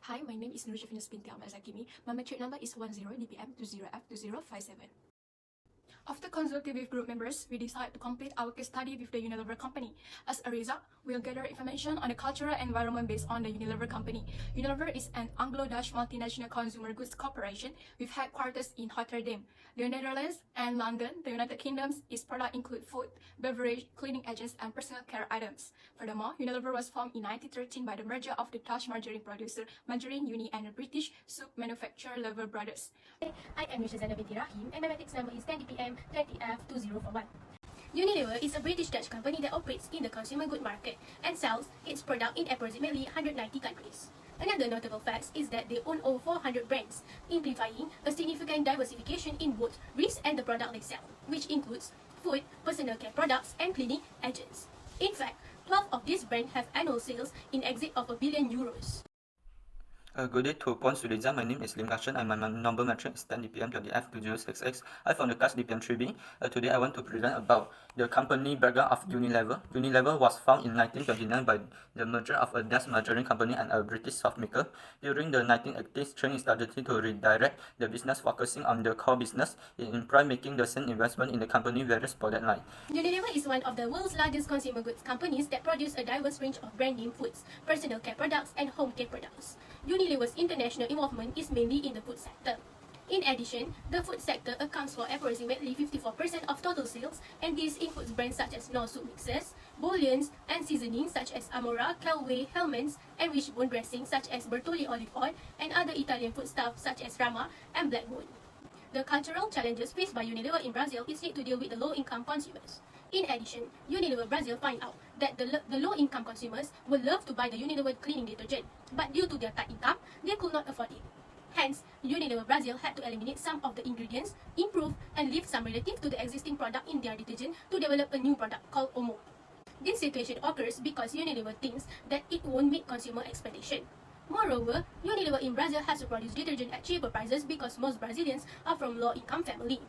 Hi, my name is Nurjafina binti Ahmad Zakimi. My matric number is 10DPM20F2057. After consulting with group members, we decided to complete our case study with the Unilever company. As a result, we'll gather information on the cultural environment based on the Unilever company. Unilever is an Anglo-Dutch multinational consumer goods corporation with headquarters in Rotterdam, the Netherlands, and London. The United Kingdom's its products include food, beverage, cleaning agents, and personal care items. Furthermore, Unilever was formed in 1913 by the merger of the Dutch margarine producer Margarine Uni and the British soup manufacturer Lever Brothers. I am Nurjafina binti Rahim and my matrix number is 10DPM20F2041. Unilever is a British-Dutch company that operates in the consumer good market and sells its product in approximately 190 countries. Another notable fact is that they own over 400 brands, implying a significant diversification in both risk and the product they sell, which includes food, personal care products, and cleaning agents. In fact, 12 of these brands have annual sales in excess of €1 billion. Good day to Pons Suliza. My name is Lim Kashan and my number matrix is 10DPM20F2066. I'm from the class DPM3B. Today I want to present about the company background of Unilever. Unilever was founded in 1929 by the merger of a Dutch margarine company and a British soft maker. During the 1980s, training started to redirect the business, focusing on the core business. It implied making the same investment in the company various product line. Unilever is one of the world's largest consumer goods companies that produce a diverse range of brand name foods, personal care products, and home care products. Unilever's international involvement is mainly in the food sector. In addition, the food sector accounts for approximately 54% of total sales, and this includes brands such as Knorr soup mixes, bouillons, and seasonings such as Amora, Calvé, Hellmann's, and wishbone dressings such as Bertolli olive oil, and other Italian foodstuffs such as Rama and Blackbone. The cultural challenges faced by Unilever in Brazil is need to deal with the low-income consumers. In addition, Unilever Brazil find out that the low-income consumers would love to buy the Unilever cleaning detergent, but due to their tight income, they could not afford it. Hence, Unilever Brazil had to eliminate some of the ingredients, improve and leave some relative to the existing product in their detergent to develop a new product called Omo. This situation occurs because Unilever thinks that it won't meet consumer expectation. Moreover, Unilever in Brazil has to produce detergent at cheaper prices because most Brazilians are from low-income family.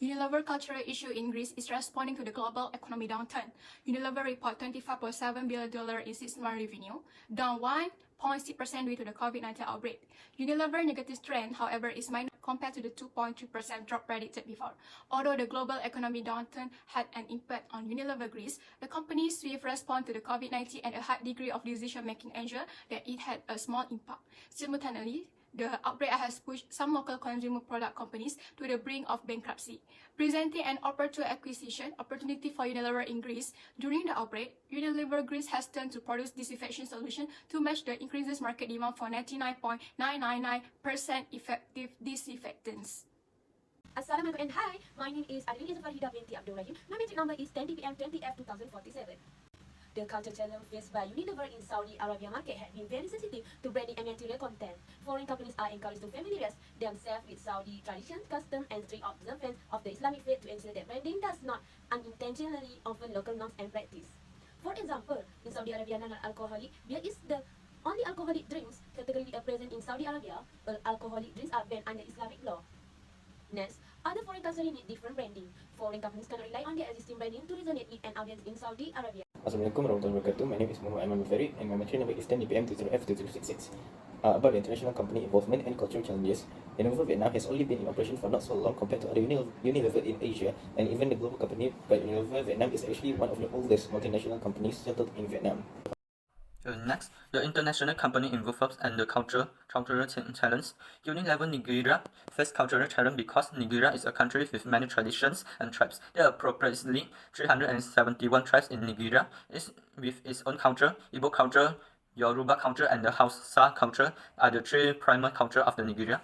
Unilever cultural issue in Greece is responding to the global economic downturn. Unilever report $25.7 billion in 6-month revenue, down 1.6% due to the COVID-19 outbreak. Unilever negative trend, however, is minor compared to the 2.3% drop predicted before. Although the global economic downturn had an impact on Unilever Greece, the company's swift response to the COVID-19 and a high degree of decision-making ensured that it had a small impact. Simultaneously, the outbreak has pushed some local consumer product companies to the brink of bankruptcy, presenting an opportune acquisition opportunity for Unilever in Greece. During the outbreak, Unilever Greece has turned to produce disinfection solutions to match the increases market demand for 99.999% effective disinfectants. Assalamualaikum and hi, my name is Adeline Farida binti Abdul Rahim. My matric number is 10DPM20F2047. The culture challenge faced by Unilever in Saudi Arabia market had been very sensitive to branding and material content. Foreign companies are encouraged to familiarize themselves with Saudi traditions, customs, and strict observance of the Islamic faith to ensure that branding does not unintentionally offend local norms and practice. For example, in Saudi Arabia, non-alcoholic beer is the only alcoholic drinks category present in Saudi Arabia. All alcoholic drinks are banned under Islamic law. Next, other foreign countries need different branding. Foreign companies cannot rely on their existing branding to resonate with an audience in Saudi Arabia. Assalamualaikum warahmatullahi wabarakatuh. My name is Muhammad Aiman Mufarid and my matric number is 10DPM20F2066. About the international company involvement and cultural challenges, Unilever Vietnam has only been in operation for not so long compared to other Unilever in Asia and even the global company, but Unilever Vietnam is actually one of the oldest multinational companies settled in Vietnam. Next, the international company involved and the cultural challenge. Unilever Nigeria faced cultural challenge because Nigeria is a country with many traditions and tribes. There are approximately 371 tribes in Nigeria, with its own culture. Igbo culture, Yoruba culture, and the Hausa culture are the three primary culture of the Nigeria.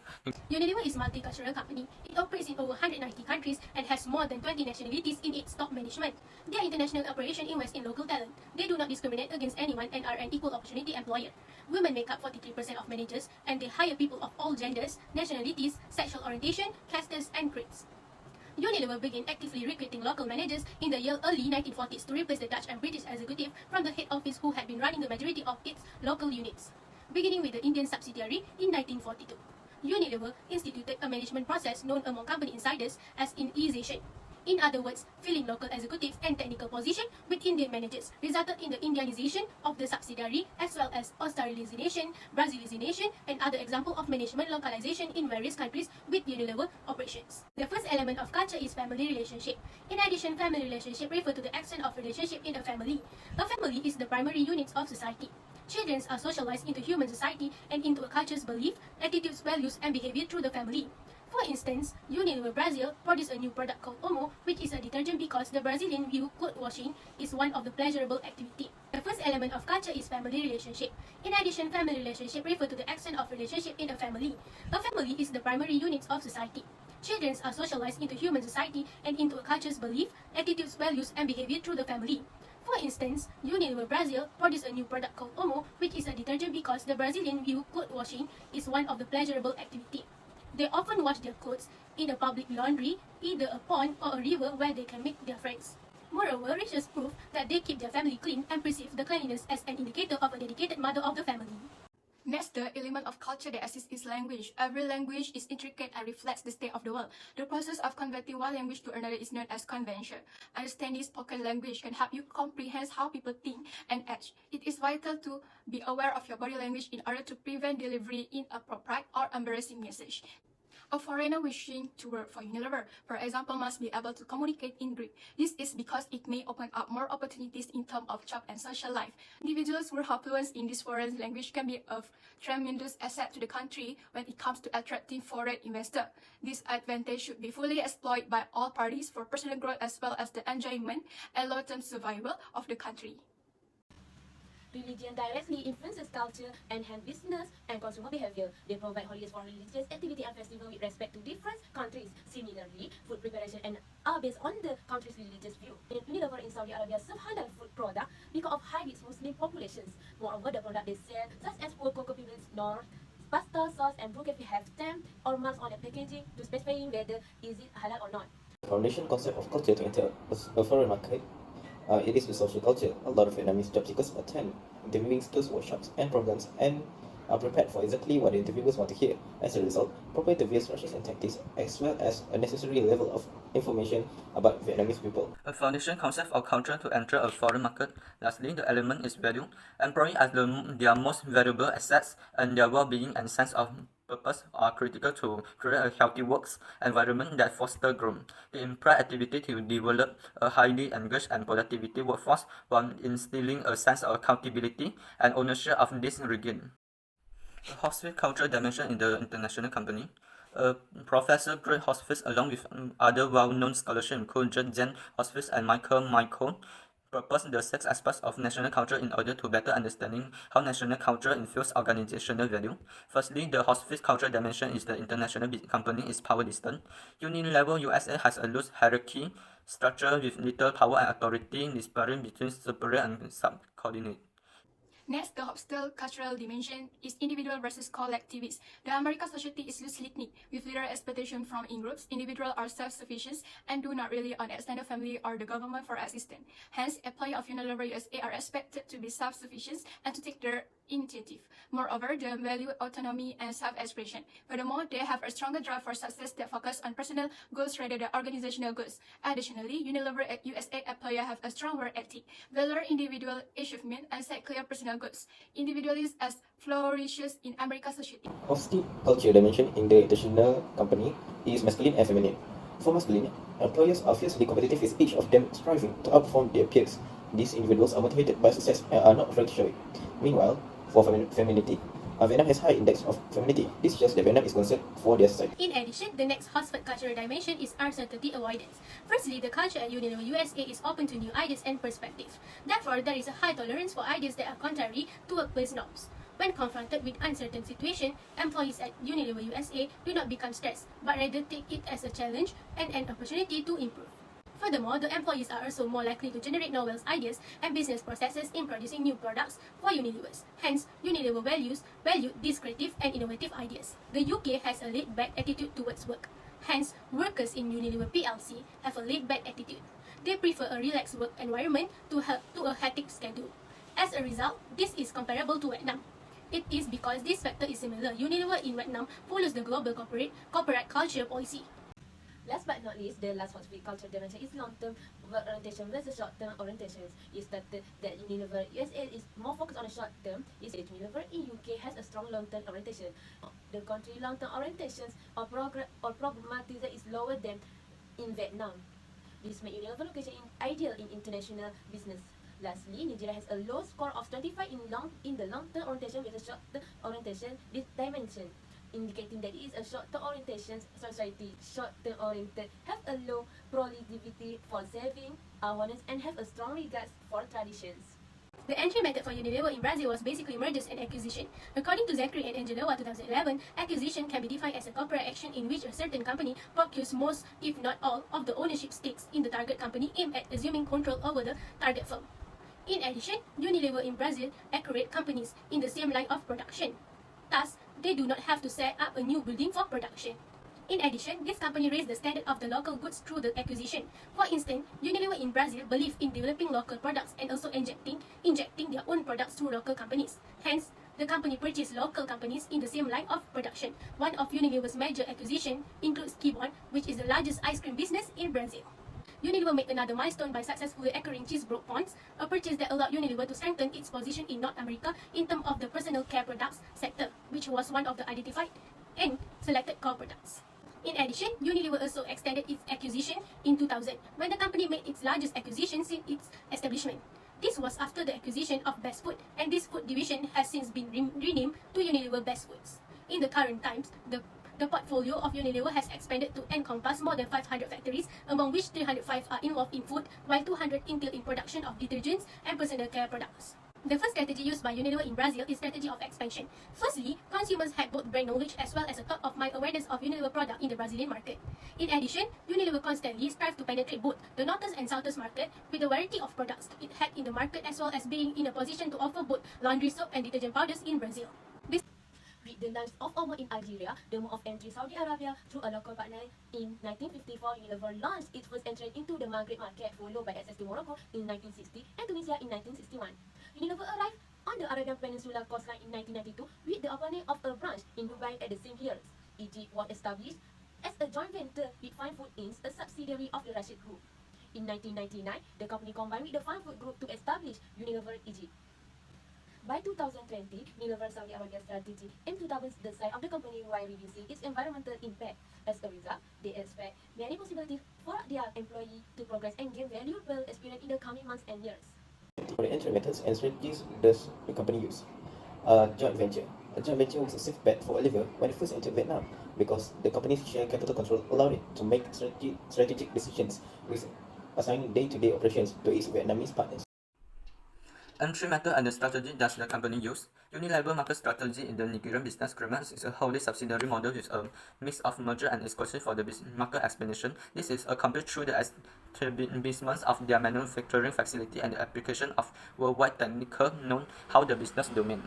Unilever is a multicultural company. It operates in over 190 countries and has more than 20 nationalities in its top management. Their international operation invests in local talent. They do not discriminate against anyone and are an equal opportunity employer. Women make up 43% of managers, and they hire people of all genders, nationalities, sexual orientation, castes, and creeds. Unilever began actively recruiting local managers in the early 1940s to replace the Dutch and British executive from the head office who had been running the majority of its local units. Beginning with the Indian subsidiary in 1942, Unilever instituted a management process known among company insiders as inization. In other words, filling local executives and technical positions with Indian managers resulted in the Indianization of the subsidiary as well as Australization, Brazilization, and other examples of management localization in various countries with Unilever operations. The first element of culture is family relationship. In addition, family relationship refer to the extent of relationship in a family. A family is the primary unit of society. Children are socialized into human society and into a culture's belief, attitudes, values, and behavior through the family. For instance, Unilever Brazil produced a new product called Omo, which is a detergent because the Brazilian view clothes washing is one of the pleasurable activity. The first element of culture is family relationship. In addition, family relationship refer to the extent of relationship in a family. A family is the primary unit of society. Children are socialized into human society and into a culture's belief, attitudes, values, and behavior through the family. For instance, Unilever Brazil produced a new product called Omo, which is a detergent because the Brazilian view clothes washing is one of the pleasurable activity. They often wash their clothes in a public laundry, either a pond or a river where they can meet their friends. Moreover, research prove that they keep their family clean and perceive the cleanliness as an indicator of a dedicated mother of the family. Next, the element of culture that exists is language. Every language is intricate and reflects the state of the world. The process of converting one language to another is known as convention. Understanding spoken language can help you comprehend how people think and act. It is vital to be aware of your body language in order to prevent delivery inappropriate or embarrassing message. A foreigner wishing to work for Unilever, for example, must be able to communicate in Greek. This is because it may open up more opportunities in terms of job and social life. Individuals who are fluent in this foreign language can be of tremendous asset to the country when it comes to attracting foreign investors. This advantage should be fully exploited by all parties for personal growth as well as the enjoyment and long-term survival of the country. Religion directly influences culture and hence business and consumer behavior. They provide holidays for religious activity and festival with respect to different countries. Similarly, food preparation and are based on the country's religious view. Unilever in Saudi Arabia serve halal food product because of high its Muslim populations. Moreover, the product they sell, such as full cocoa beans, nor pasta, sauce, and broccoli have stamp or marks on the packaging to specify whether is it halal or not. Foundation concept of culture to enter a foreign market. It is the social culture. A lot of Vietnamese job seekers attend interviewing skills workshops and programs and are prepared for exactly what the interviewers want to hear. As a result, proper interview strategies and tactics, as well as a necessary level of information about Vietnamese people. A foundation concept of culture to enter a foreign market. Lastly, the element is value. Employees are their most valuable assets, and their well-being and sense of purpose are critical to create a healthy work environment that fosters growth. They employ activity to develop a highly engaged and productivity workforce while instilling a sense of accountability and ownership of this region. The hospice cultural dimension in the international company. Professor Greg Hospice, along with other well-known scholars include Jen Hospice and Michael, propose the 6 aspects of national culture in order to better understanding how national culture influences organizational value. Firstly, the hospice cultural dimension is the international company is power distant. Unilever USA has a loose hierarchy structure with little power and authority disparity between superior and subordinate. Next, the hostile cultural dimension is individual versus collectivist. The American society is loosely knit, with little expectation from in-groups. Individuals are self-sufficient and do not rely on extended family or the government for assistance. Hence, employees of Unilever USA are expected to be self-sufficient and to take their initiative. Moreover, they value autonomy and self-expression. Furthermore, they have a stronger drive for success that focus on personal goals rather than organizational goals. Additionally, Unilever at USA employees have a strong work ethic, value individual achievement, and set clear personal goals. Individualism as flourishes in American society. Hostile culture dimension in the international company is masculine and feminine. For masculine, employers are fiercely competitive with each of them striving to outperform their peers. These individuals are motivated by success and are not afraid to show it. Meanwhile, for femininity, Vietnam has high index of femininity. This shows that Vietnam is concerned for their society. In addition, the next hostile cultural dimension is uncertainty avoidance. Firstly, the culture at Unilever USA is open to new ideas and perspectives. Therefore, there is a high tolerance for ideas that are contrary to workplace norms. When confronted with uncertain situation, employees at Unilever USA do not become stressed, but rather take it as a challenge and an opportunity to improve. Furthermore, the employees are also more likely to generate novel ideas and business processes in producing new products for Unilever. Hence, Unilever value these creative and innovative ideas. The UK has a laid-back attitude towards work. Hence, workers in Unilever PLC have a laid-back attitude. They prefer a relaxed work environment to a hectic schedule. As a result, this is comparable to Vietnam. It is because this factor is similar. Unilever in Vietnam follows the global corporate culture policy. Last but not least, the last horticulture dimension is long-term orientation versus short-term orientations. It stated that Unilever USA is more focused on the short-term. It said Unilever in UK has a strong long-term orientation. The country long-term orientations or pragmatism is lower than in Vietnam. This makes Unilever location ideal in international business. Lastly, Nigeria has a low score of 25 in the long-term orientation with a short-term orientation dimension, indicating that it is a short-term orientation society. Short-term oriented have a low proclivity for saving, awareness, and have a strong regard for traditions. The entry method for Unilever in Brazil was basically mergers and acquisition. According to Zachary and Angeloa 2011, acquisition can be defined as a corporate action in which a certain company procures most, if not all, of the ownership stakes in the target company aimed at assuming control over the target firm. In addition, Unilever in Brazil acquired companies in the same line of production. Thus, they do not have to set up a new building for production. In addition, this company raised the standard of the local goods through the acquisition. For instance, Unilever in Brazil believed in developing local products and also injecting their own products through local companies. Hence, the company purchased local companies in the same line of production. One of Unilever's major acquisitions includes Kibon, which is the largest ice cream business in Brazil. Unilever made another milestone by successfully acquiring Cheesebrook Ponds, a purchase that allowed Unilever to strengthen its position in North America in terms of the personal care products sector, which was one of the identified and selected core products. In addition, Unilever also extended its acquisition in 2000, when the company made its largest acquisition since its establishment. This was after the acquisition of Best Food, and this food division has since been renamed to Unilever Best Foods. In the current times, the portfolio of Unilever has expanded to encompass more than 500 factories, among which 305 are involved in food, while 200 entail in production of detergents and personal care products. The first strategy used by Unilever in Brazil is strategy of expansion. Firstly, consumers had both brand knowledge as well as a top-of-mind awareness of Unilever product in the Brazilian market. In addition, Unilever constantly strived to penetrate both the northern and southern market with the variety of products it had in the market, as well as being in a position to offer both laundry soap and detergent powders in Brazil. With the launch of Omo in Algeria, the move of entry Saudi Arabia through a local partner in 1954, Unilever launched its first entrance into the Maghreb market, followed by access to Morocco in 1960 and Tunisia in 1961. Unilever arrived on the Arabian Peninsula coastline in 1992 with the opening of a branch in Dubai at the same year. Egypt was established as a joint venture with Fine Food Inc., a subsidiary of the Rashid Group. In 1999, the company combined with the Fine Food Group to establish Unilever Egypt. By 2020, Unilever Saudi Arabia strategy aims to double the size of the company while reducing its environmental impact. As a result, they expect many possibilities for their employees to progress and gain valuable experience in the coming months and years. For the entry methods and strategies does the company use? Joint venture. A joint venture was a safe bet for Oliver when it first entered Vietnam because the company's share capital control allowed it to make strategic decisions with assigning day-to-day operations to its Vietnamese partners. Entry method and the strategy does the company use? Unilever market strategy in the Nigerian business climate is a wholly subsidiary model with a mix of merger and acquisition for the market expansion. This is accomplished through the establishment of their manufacturing facility and the application of worldwide technical known how the business domain.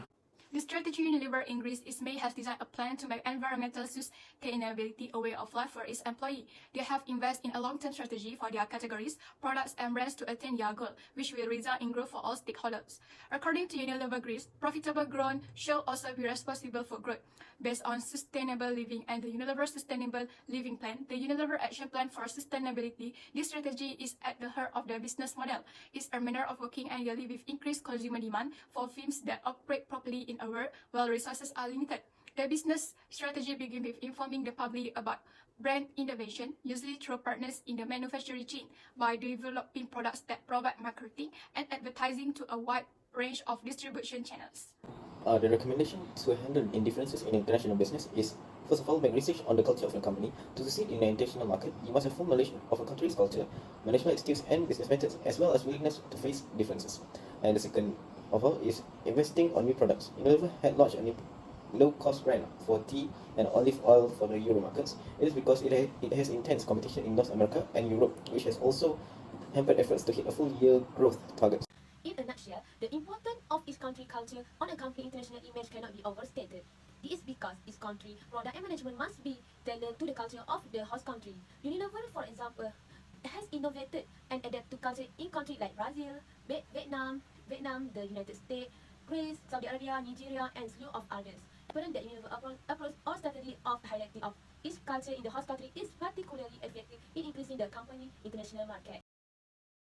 The strategy Unilever in Greece is May has designed a plan to make environmental sustainability a way of life for its employee. They have invested in a long-term strategy for their categories, products, and brands to attain their goal, which will result in growth for all stakeholders. According to Unilever Greece, profitable growth should also be responsible for growth. Based on sustainable living and the Unilever Sustainable Living Plan, the Unilever Action Plan for Sustainability, this strategy is at the heart of their business model. It's a manner of working annually with increased consumer demand for firms that operate properly in a world where resources are limited. The business strategy begins with informing the public about brand innovation, usually through partners in the manufacturing chain, by developing products that provide marketing and advertising to a wide range of distribution channels. The recommendation to handle indifferences in international business is, first of all, make research on the culture of your company. To succeed in the international market, you must have full knowledge of a country's culture, management skills, and business methods, as well as willingness to face differences. And the second of all is investing on new products. Unilever had launched a new low-cost brand for tea and olive oil for the Euro markets. It is because it has intense competition in North America and Europe, which has also hampered efforts to hit a full-year growth target. In a nutshell, the importance of its country culture on a company's international image cannot be overstated. This is because its country product and management must be tailored to the culture of the host country. Unilever, for example, has innovated and adapted to culture in countries like Brazil, Vietnam, the United States, Greece, Saudi Arabia, Nigeria, and slew of others. Apparent that Unilever approach all strategy of highlighting of Each culture in the host country is particularly effective in increasing the company international market.